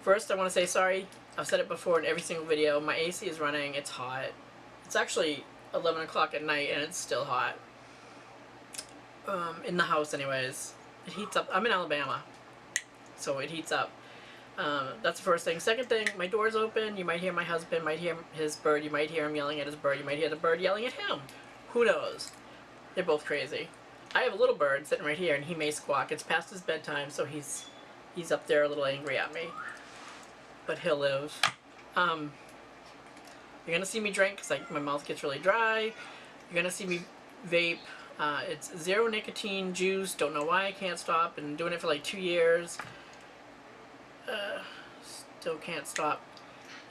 First, I want to say sorry. I've said it before in every single video. My AC is running. It's hot. It's actually 11 o'clock at night and it's still hot. In the house anyways. It heats up. I'm in Alabama, so it heats up. That's the first thing. Second thing, my door's open. You might hear my husband, might hear his bird, you might hear him yelling at his bird, you might hear the bird yelling at him. Who knows? They're both crazy. I have a little bird sitting right here and he may squawk. It's past his bedtime, so he's up there a little angry at me. But he'll live. You're gonna see me drink because my mouth gets really dry. You're gonna see me vape. It's zero nicotine juice. Don't know why I can't stop. Been doing it for like 2 years. Still can't stop.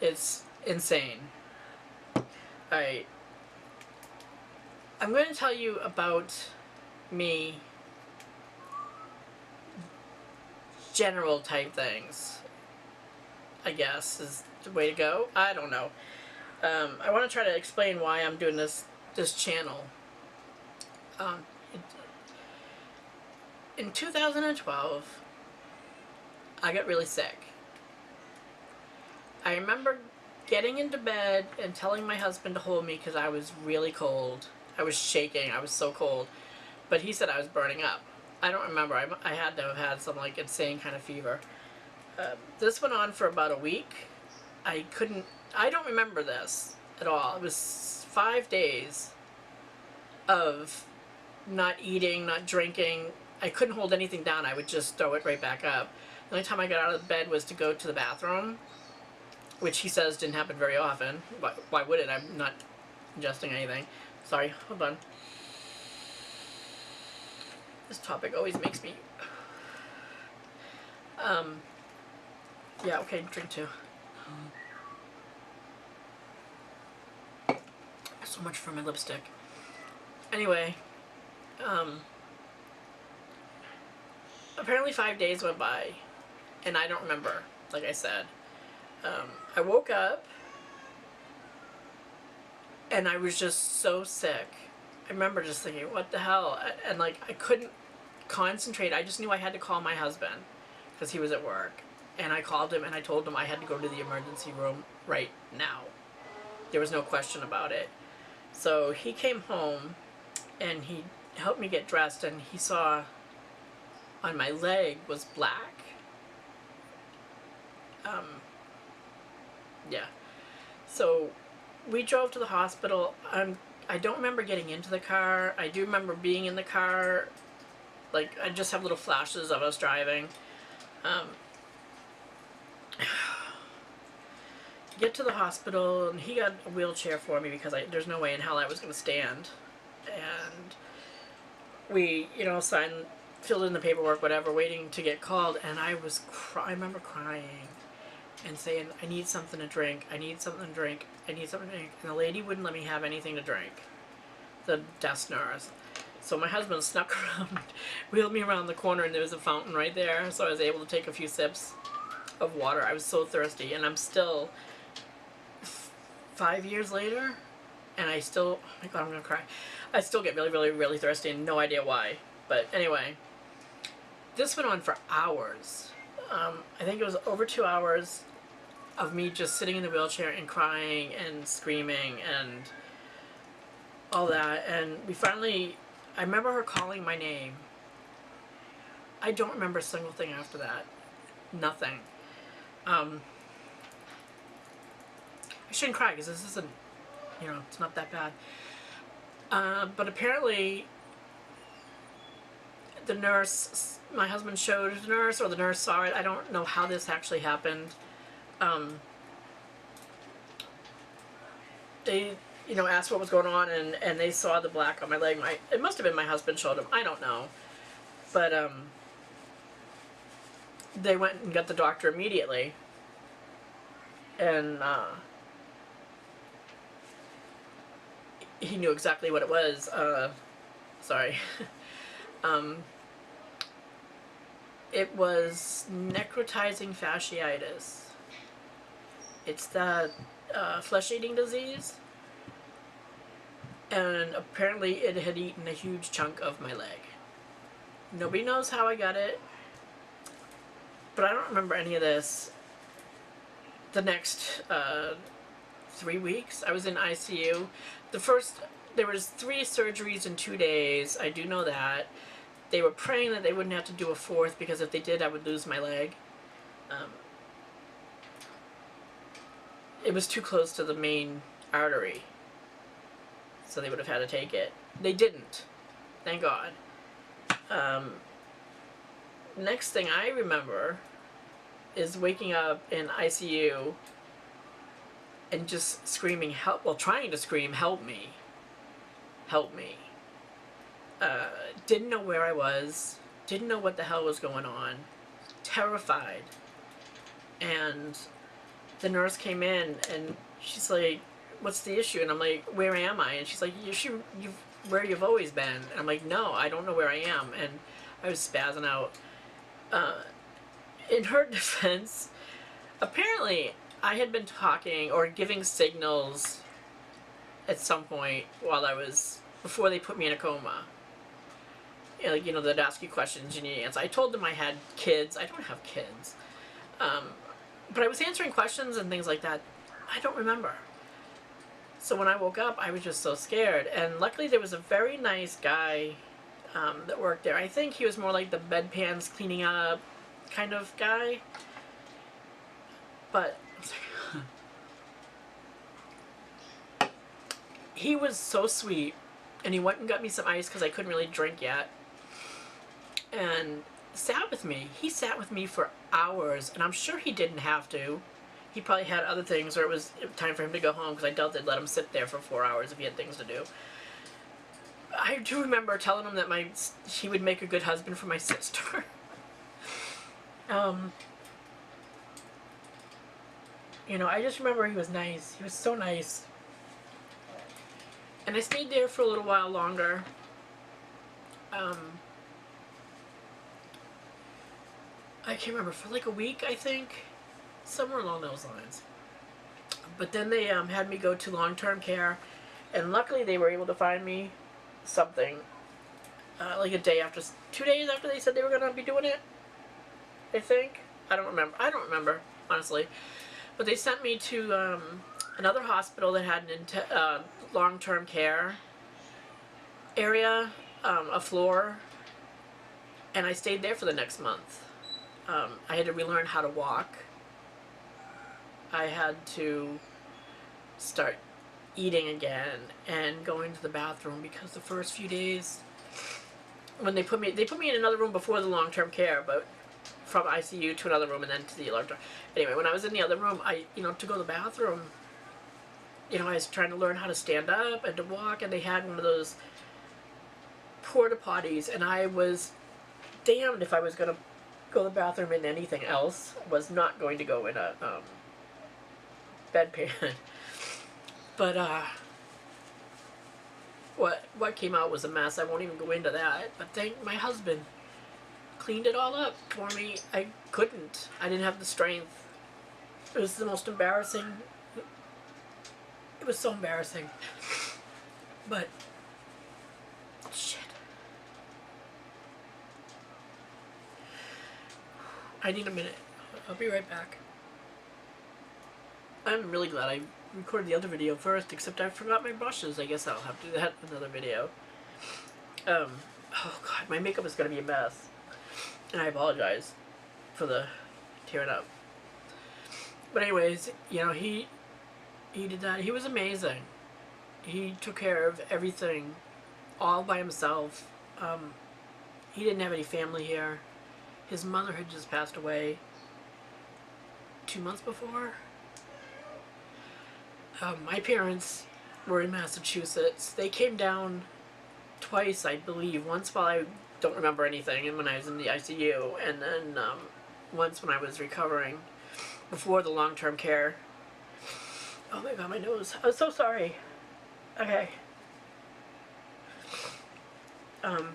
It's insane. Alright. I'm going to tell you about me. General type things, I guess, is the way to go. I don't know. I want to try to explain why I'm doing this channel. In 2012, I got really sick. I remember getting into bed and telling my husband to hold me because I was really cold. I was shaking. I was so cold. But he said I was burning up. I don't remember. I had to have had some like insane kind of fever. This went on for about a week. I don't remember this at all. It was 5 days of not eating, not drinking. I couldn't hold anything down. I would just throw it right back up. The only time I got out of bed was to go to the bathroom, which he says didn't happen very often. Why would it? I'm not ingesting anything. Sorry, hold on. This topic always makes me... yeah, okay, drink too. So much for my lipstick. Anyway, apparently 5 days went by, and I don't remember, like I said. I woke up, and I was just so sick. I remember just thinking, what the hell? And like, I couldn't concentrate. I just knew I had to call my husband, because he was at work. And I called him, and I told him I had to go to the emergency room right now. There was no question about it. So he came home, and he helped me get dressed, and he saw on my leg was black. Yeah. So we drove to the hospital. I don't remember getting into the car. I do remember being in the car. Like, I just have little flashes of us driving. Get to the hospital, and he got a wheelchair for me because there's no way in hell I was going to stand. And we, filled in the paperwork, whatever, waiting to get called, and I remember crying and saying, I need something to drink, I need something to drink, I need something to drink. And the lady wouldn't let me have anything to drink, the desk nurse. So my husband snuck around, wheeled me around the corner, and there was a fountain right there, so I was able to take a few sips of water. I was so thirsty, and I'm still 5 years later, and I still, oh my god, I'm gonna cry. I still get really, really, really thirsty, and no idea why. But anyway, this went on for hours. I think it was over 2 hours of me just sitting in the wheelchair and crying and screaming and all that. And we finally, I remember her calling my name. I don't remember a single thing after that. Nothing. I shouldn't cry because this isn't, it's not that bad. But apparently the nurse, my husband showed the nurse, or the nurse saw it. I don't know how this actually happened. They, asked what was going on, and they saw the black on my leg. It must have been my husband showed them. I don't know. But, they went and got the doctor immediately. And, he knew exactly what it was. Sorry. It was necrotizing fasciitis. It's that flesh-eating disease. And apparently it had eaten a huge chunk of my leg. Nobody knows how I got it. But I don't remember any of this. the next 3 weeks, I was in ICU. There was 3 surgeries in 2 days. I do know that. They were praying that they wouldn't have to do a 4th because if they did, I would lose my leg. It was too close to the main artery, so they would have had to take it. They didn't. Thank God. Next thing I remember is waking up in ICU and just screaming help, well, trying to scream, help me. Help me. Didn't know where I was, didn't know what the hell was going on, terrified. And the nurse came in and she's like, what's the issue? And I'm like, where am I? And she's like, where you've always been. And I'm like, no, I don't know where I am. And I was spazzing out. In her defense, apparently I had been talking or giving signals at some point before they put me in a coma. Like, they'd ask you questions, you need to answer. I told them I had kids. I don't have kids. But I was answering questions and things like that. I don't remember. So when I woke up, I was just so scared. And luckily there was a very nice guy that worked there. I think he was more like the bedpans cleaning up kind of guy. But he was so sweet. And he went and got me some ice because I couldn't really drink yet. And sat with me. He sat with me for hours, and I'm sure he didn't have to. He probably had other things, or it was time for him to go home, because I doubt they'd let him sit there for 4 hours if he had things to do. I do remember telling him that he would make a good husband for my sister. I just remember he was nice. He was so nice. And I stayed there for a little while longer. I can't remember, for like a week, I think. Somewhere along those lines. But then they had me go to long-term care, and luckily they were able to find me something. Like 2 days after they said they were going to be doing it, I think. I don't remember, honestly. But they sent me to another hospital that had an long-term care area, a floor, and I stayed there for the next month. I had to relearn how to walk. I had to start eating again and going to the bathroom, because the first few days when they put me in another room before the long-term care, but from ICU to another room and then to the long-term. Anyway, when I was in the other room, to go to the bathroom, I was trying to learn how to stand up and to walk, and they had one of those porta potties, and I was damned if I was going to go to the bathroom in anything else. Was not going to go in a bedpan. But what came out was a mess. I won't even go into that. But thank my husband cleaned it all up for me. I couldn't. I didn't have the strength. It was the most embarrassing. It was so embarrassing. But shit. I need a minute. I'll be right back. I'm really glad I recorded the other video first, except I forgot my brushes. I guess I'll have to do that in another video. Oh god, my makeup is gonna be a mess. And I apologize for the tearing up. But anyways, he did that. He was amazing. He took care of everything all by himself. He didn't have any family here. His mother had just passed away 2 months before. My parents were in Massachusetts. They came down twice, I believe. Once while I don't remember anything, and when I was in the ICU, and then once when I was recovering before the long-term care. Oh my god, my nose. I'm so sorry. Okay. Oh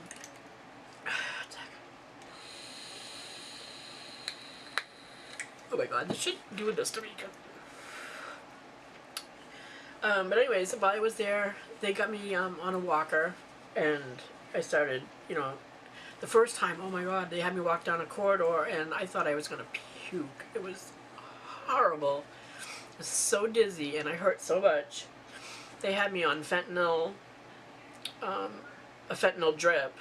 my god, this should do this to me. But anyways, while I was there, they got me on a walker, and I started, the first time, oh my god, they had me walk down a corridor, and I thought I was going to puke. It was horrible. was so dizzy and I hurt so much. They had me on fentanyl, a fentanyl drip,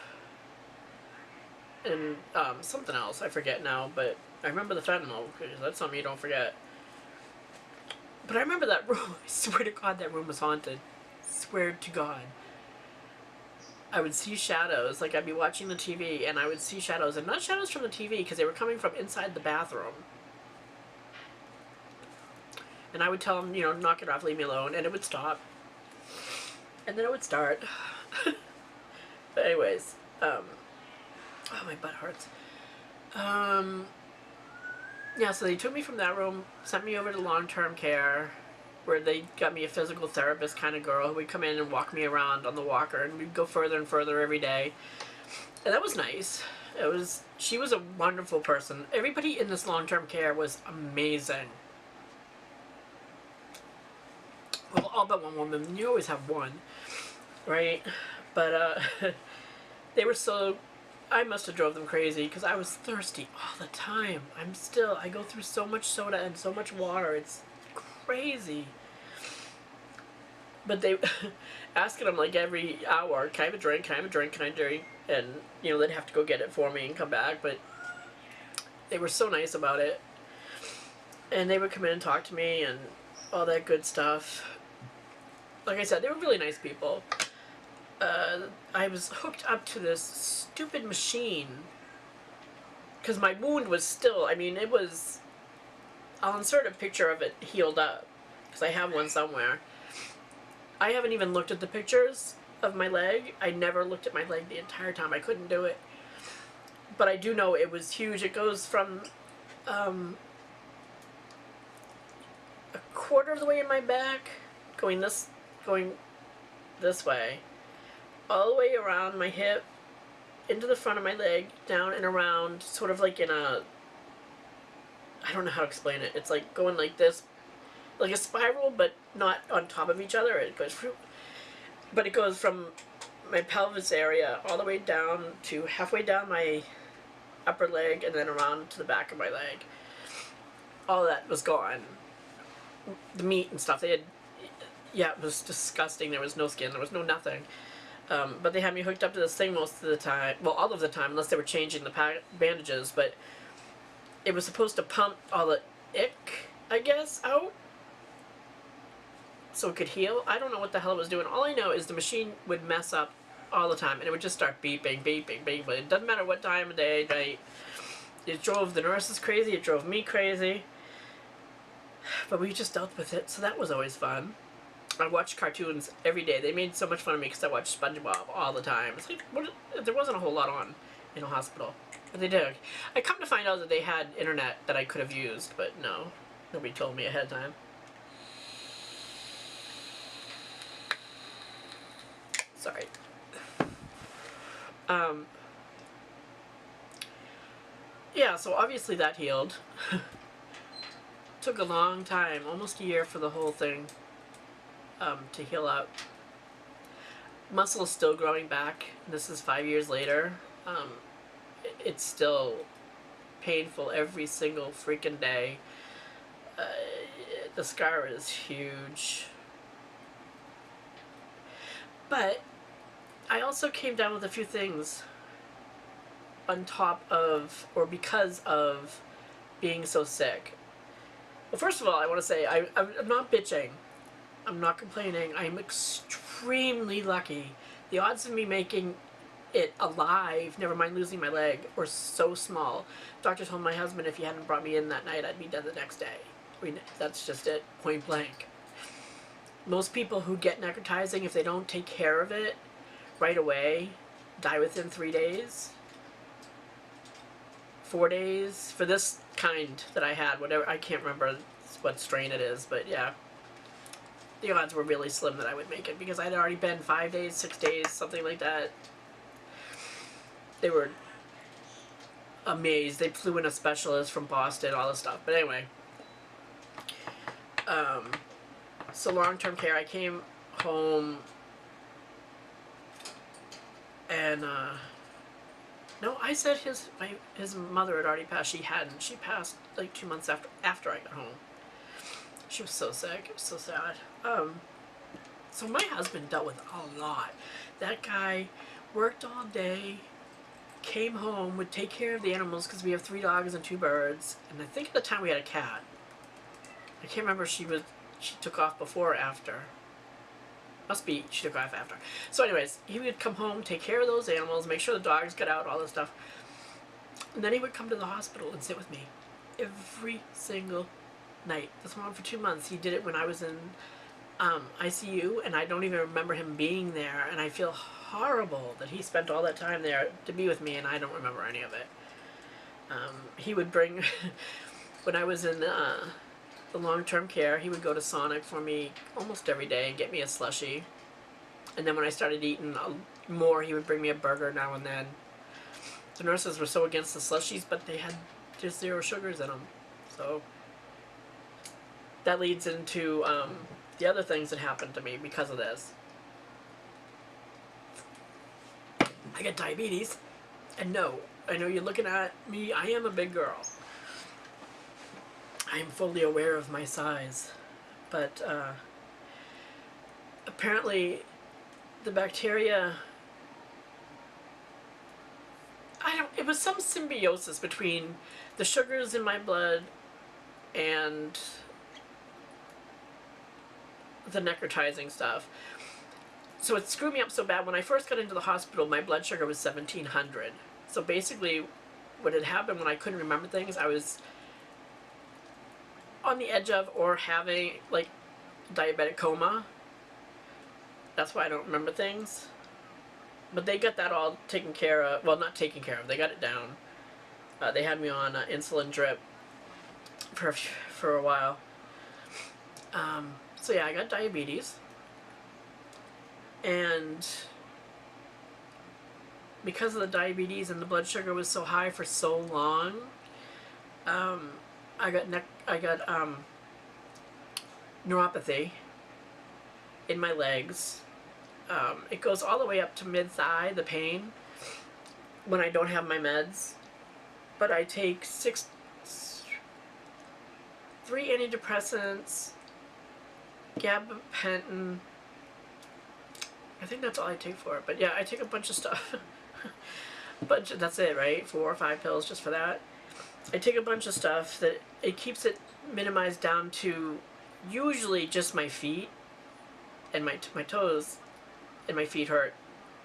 and something else. I forget now, but I remember the fentanyl because that's something you don't forget. But I remember that room. I swear to God, that room was haunted. Swear to God. I would see shadows, like I'd be watching the TV and I would see shadows, and not shadows from the TV because they were coming from inside the bathroom. And I would tell them, you know, knock it off, leave me alone, and it would stop. And then it would start. But anyways, oh, my butt hurts. Yeah, so they took me from that room, sent me over to long-term care, where they got me a physical therapist kind of girl who would come in and walk me around on the walker, and we'd go further and further every day. And that was nice. She was a wonderful person. Everybody in this long-term care was amazing. Well, all but one woman. You always have one, right? But they were so... I must have drove them crazy because I was thirsty all the time. I go through so much soda and so much water. It's crazy. But they asking them like every hour, can I have a drink, can I have a drink, can I drink? And, you know, they'd have to go get it for me and come back. But they were so nice about it. And they would come in and talk to me and all that good stuff. Like I said, they were really nice people. I was hooked up to this stupid machine because my wound was still, I mean, it was, I'll insert a picture of it healed up because I have one somewhere. I haven't even looked at the pictures of my leg. I never looked at my leg the entire time. I couldn't do it. But I do know it was huge. It goes from a quarter of the way in my back, going this way, all the way around my hip, into the front of my leg, down and around, sort of like in a, I don't know how to explain it. It's like going like this, like a spiral, but not on top of each other. It goes, but it goes from my pelvis area all the way down to halfway down my upper leg and then around to the back of my leg. All that was gone. The meat and stuff, they had, yeah, it was disgusting. There was no skin, there was no nothing. But they had me hooked up to this thing most of the time. Well, all of the time, unless they were changing the bandages. But it was supposed to pump all the ick, I guess, out. So it could heal. I don't know what the hell it was doing. All I know is the machine would mess up all the time. And it would just start beeping, beeping, beeping. It doesn't matter what time of day, night. It drove the nurses crazy. It drove me crazy. But we just dealt with it. So that was always fun. I watched cartoons every day. They made so much fun of me because I watched SpongeBob all the time. It's like, there wasn't a whole lot on in a hospital. But they did. I come to find out that they had internet that I could have used, but no. Nobody told me ahead of time. Sorry. Yeah, so obviously that healed. Took a long time, almost a year for the whole thing. To heal up. Muscle is still growing back. This is 5 years later. It's still painful every single freaking day. The scar is huge. But I also came down with a few things on top of, or because of, being so sick. Well, first of all, I want to say I'm not bitching. I'm not complaining. I'm extremely lucky. The odds of me making it alive, never mind losing my leg, were so small. Doctor told my husband if he hadn't brought me in that night, I'd be dead the next day. I mean, that's just it, point blank. Most people who get necrotizing, if they don't take care of it right away, die within 3 days. 4 days. For this kind that I had, whatever, I can't remember what strain it is, but yeah. The odds were really slim that I would make it because I'd already been 5 days, 6 days, something like that. They were amazed. They flew in a specialist from Boston, all this stuff. But anyway. So long-term care, I came home and, no, I said his mother had already passed. She hadn't. She passed like 2 months after I got home. She was so sick. It was so sad. So my husband dealt with a lot. That guy worked all day, came home, would take care of the animals because we have 3 dogs and 2 birds. And I think at the time we had a cat. I can't remember if she took off before or after. Must be she took off after. So anyways, he would come home, take care of those animals, make sure the dogs got out, all this stuff. And then he would come to the hospital and sit with me every single night. This went on for 2 months. He did it when I was in ICU, and I don't even remember him being there, and I feel horrible that he spent all that time there to be with me, and I don't remember any of it. He would bring, when I was in the long-term care, he would go to Sonic for me almost every day and get me a slushie. And then when I started eating more, he would bring me a burger now and then. The nurses were so against the slushies, but they had just 0 sugars in them. So that leads into the other things that happened to me because of this. I got diabetes, and no, I know you're looking at me, I am a big girl. I am fully aware of my size, but apparently the bacteria, it was some symbiosis between the sugars in my blood and the necrotizing stuff. So it screwed me up so bad. When I first got into the hospital, my blood sugar was 1700. So basically what had happened when I couldn't remember things, I was on the edge of or having like diabetic coma. That's why I don't remember things. But they got that all taken care of. Well, not taken care of. They got it down. They had me on insulin drip for a while. So yeah, I got diabetes. And because of the diabetes and the blood sugar was so high for so long, I got neuropathy in my legs. It goes all the way up to mid-thigh, the pain, when I don't have my meds. But I take 3 antidepressants, gabapentin. I think that's all I take for it. But yeah, I take a bunch of stuff. But that's it, right? 4 or 5 pills just for that. I take a bunch of stuff that it keeps it minimized down to usually just my feet and my toes, and my feet hurt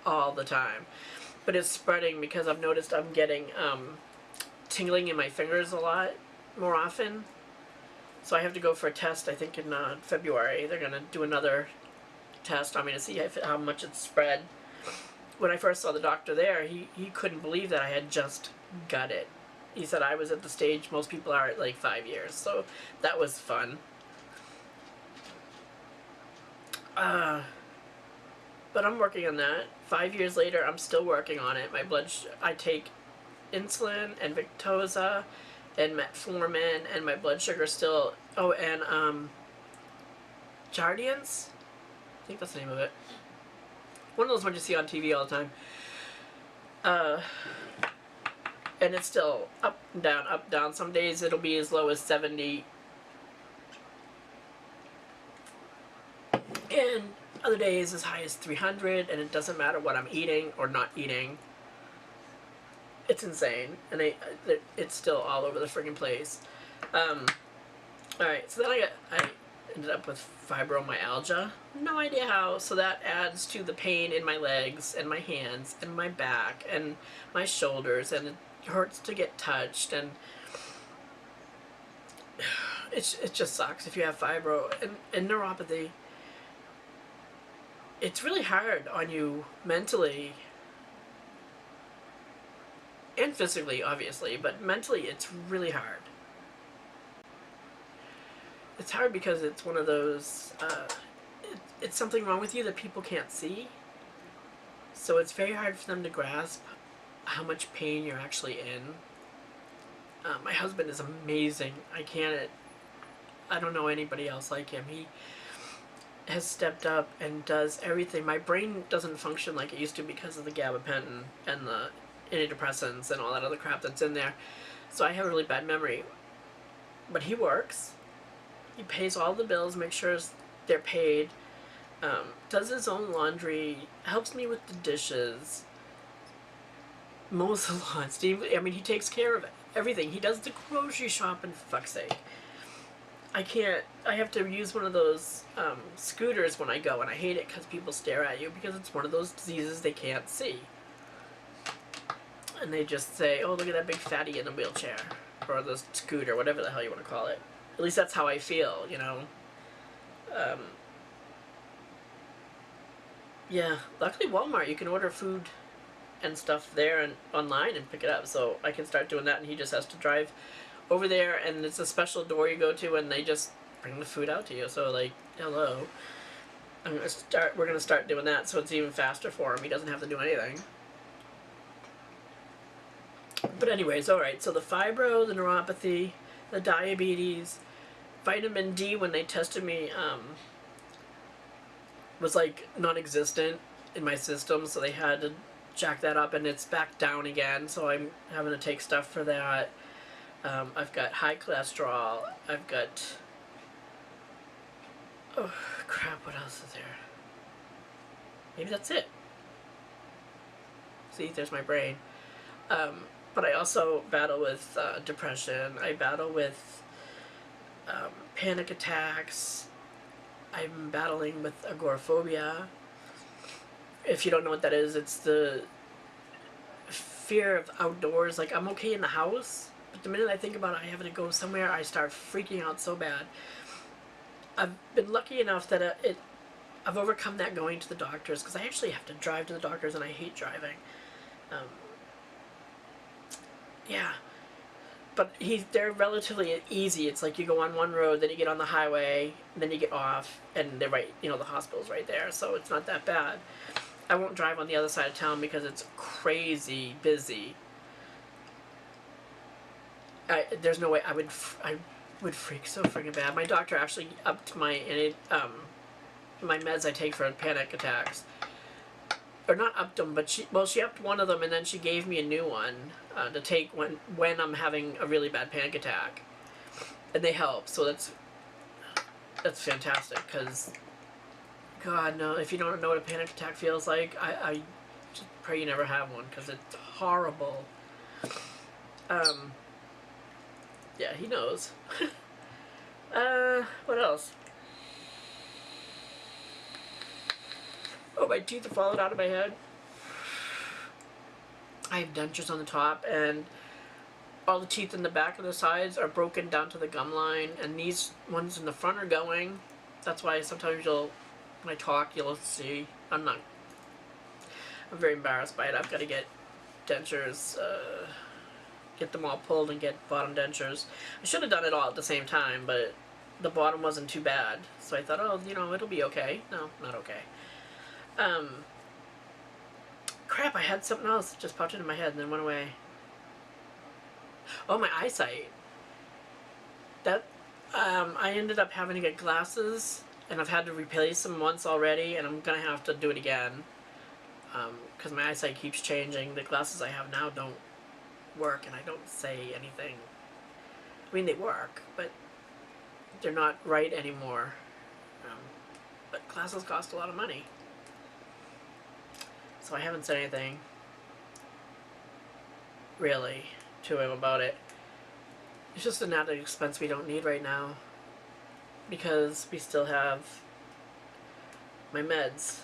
all the time. But it's spreading because I've noticed I'm getting tingling in my fingers a lot more often. So I have to go for a test, I think in February. They're going to do another test on me to see how much it's spread. When I first saw the doctor there, he couldn't believe that I had just got it. He said I was at the stage most people are at like 5 years. So that was fun. But I'm working on that. 5 years later, I'm still working on it. I take insulin and Victoza and metformin, and my blood sugar still. Oh, and Jardiance. I think that's the name of it. One of those ones you see on TV all the time. And it's still up and down, up, down. Some days it'll be as low as 70. And other days as high as 300, and it doesn't matter what I'm eating or not eating. It's insane, and it's still all over the friggin' place. Alright, so then I ended up with fibromyalgia. No idea how, so that adds to the pain in my legs and my hands and my back and my shoulders, and it hurts to get touched, and it just sucks if you have fibro and neuropathy. It's really hard on you mentally and physically, obviously, but mentally it's really hard. It's hard because it's one of those, it's something wrong with you that people can't see. So it's very hard for them to grasp how much pain you're actually in. My husband is amazing. I don't know anybody else like him. He has stepped up and does everything. My brain doesn't function like it used to because of the gabapentin and the antidepressants and all that other crap that's in there. So I have a really bad memory. But he works. He pays all the bills, makes sure they're paid. Does his own laundry, helps me with the dishes, mows the lawn. Steve, I mean, he takes care of everything. He does the grocery shopping, for fuck's sake. I have to use one of those scooters when I go, and I hate it because people stare at you because it's one of those diseases they can't see. And they just say, oh, look at that big fatty in the wheelchair. Or the scooter, whatever the hell you want to call it. At least that's how I feel, you know. Yeah, luckily Walmart, you can order food and stuff there and online and pick it up, so I can start doing that, and he just has to drive over there, and it's a special door you go to, and they just bring the food out to you. So like, hello, we're gonna start doing that, so it's even faster for him. He doesn't have to do anything. But anyways, all right. So the fibro, the neuropathy, the diabetes, vitamin D when they tested me was like non-existent in my system, so they had to jack that up, and it's back down again. So I'm having to take stuff for that. I've got high cholesterol. I've got, oh crap, what else is there? Maybe that's it. See, there's my brain. But I also battle with depression. I battle with panic attacks. I'm battling with agoraphobia. If you don't know what that is, it's the fear of outdoors. Like, I'm okay in the house, but the minute I think about I having to go somewhere, I start freaking out so bad. I've been lucky enough that I've overcome that going to the doctors, because I actually have to drive to the doctors, and I hate driving. Yeah. But they're relatively easy. It's like you go on one road, then you get on the highway, then you get off, and they're right, you know, the hospital's right there, so it's not that bad. I won't drive on the other side of town because it's crazy busy. There's no way I would freak so freaking bad. My doctor actually upped my meds I take for panic attacks. Or not upped them, but she upped one of them, and then she gave me a new one to take when I'm having a really bad panic attack, and they help. So that's fantastic, because God, no, if you don't know what a panic attack feels like, I just pray you never have one, because it's horrible. Yeah, he knows. What else? Oh, my teeth are falling out of my head. I have dentures on the top, and all the teeth in the back and the sides are broken down to the gum line, and these ones in the front are going. That's why sometimes when I talk, you'll see. I'm very embarrassed by it. I've got to get dentures, get them all pulled and get bottom dentures. I should have done it all at the same time, but the bottom wasn't too bad. So I thought, oh, you know, it'll be okay. No, not okay. Crap, I had something else that just popped into my head and then went away. Oh, my eyesight. I ended up having to get glasses, and I've had to replace them once already, and I'm gonna have to do it again. Because my eyesight keeps changing. The glasses I have now don't work, and I don't say anything. I mean, they work, but they're not right anymore. But glasses cost a lot of money. So I haven't said anything, really, to him about it. It's just an added expense we don't need right now, because we still have my meds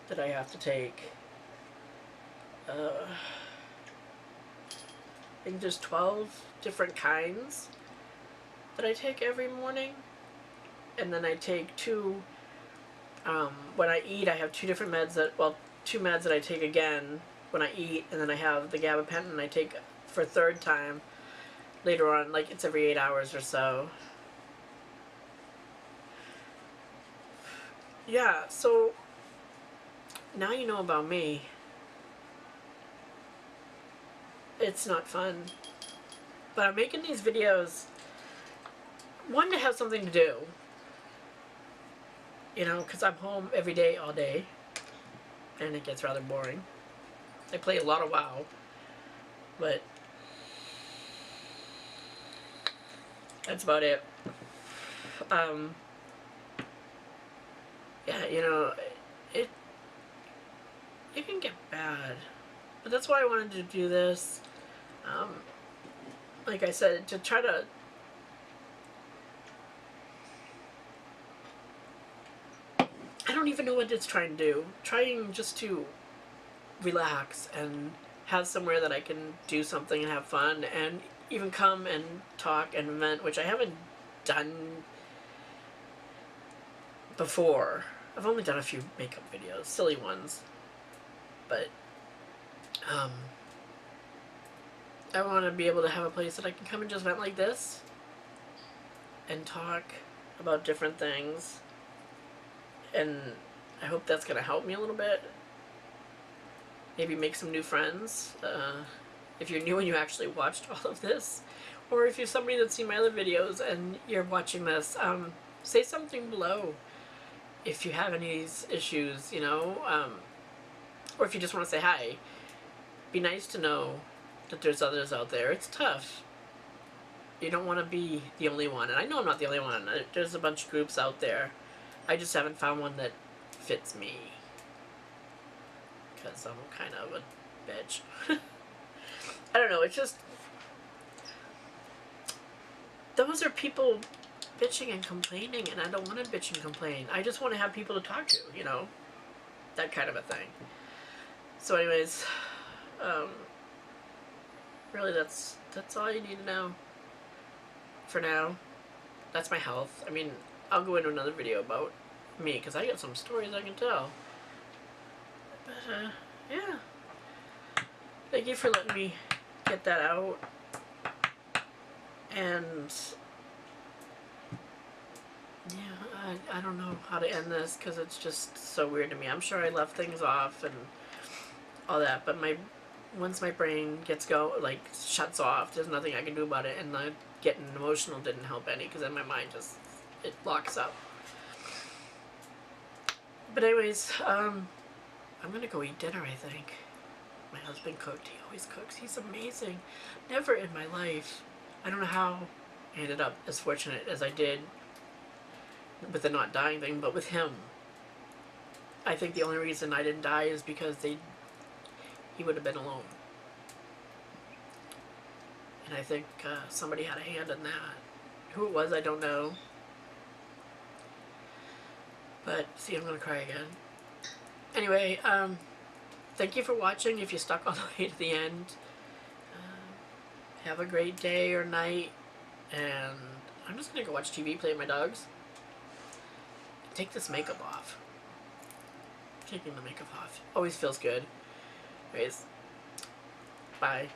that I have to take. I think there's 12 different kinds that I take every morning, and then I take two, when I eat I have two different meds two meds that I take again when I eat, and then I have the gabapentin I take for a third time later on, like it's every 8 hours or so. Yeah, so now you know about me. It's not fun. But I'm making these videos, one, to have something to do. You know, because I'm home every day, all day. And it gets rather boring. I play a lot of WoW. But that's about it. yeah, you know, it it can get bad, but that's why I wanted to do this. Um, like I said, to try to I don't even know what it's trying to do. Trying just to relax and have somewhere that I can do something and have fun and even come and talk and vent, which I haven't done before. I've only done a few makeup videos, silly ones, but um, I want to be able to have a place that I can come and just vent like this and talk about different things, and I hope that's going to help me a little bit. Maybe make some new friends. If you're new and you actually watched all of this, or if you're somebody that's seen my other videos and you're watching this, say something below if you have any of these issues, you know, or if you just want to say hi. Be nice to know that there's others out there. It's tough. You don't want to be the only one, and I know I'm not the only one. There's a bunch of groups out there. I just haven't found one that fits me, because I'm kind of a bitch. I don't know, it's just, those are people bitching and complaining, and I don't want to bitch and complain. I just want to have people to talk to, you know, that kind of a thing. So anyways, really that's all you need to know for now. That's my health. I mean, I'll go into another video about me, because I got some stories I can tell. But, yeah. Thank you for letting me get that out. And yeah, I don't know how to end this, because it's just so weird to me. I'm sure I left things off and all that, but once my brain shuts off, there's nothing I can do about it, and getting emotional didn't help any, because then my mind it locks up. But anyways, I'm gonna go eat dinner, I think. My husband cooked. He always cooks. He's amazing. Never in my life. I don't know how I ended up as fortunate as I did with the not dying thing, but with him, I think the only reason I didn't die is because he would have been alone. And I think somebody had a hand in that. Who it was, I don't know. But, see, I'm gonna cry again. Anyway, thank you for watching if you stuck all the way to the end. Have a great day or night, and I'm just gonna go watch TV, play with my dogs. Take this makeup off. Taking the makeup off always feels good. Anyways, bye.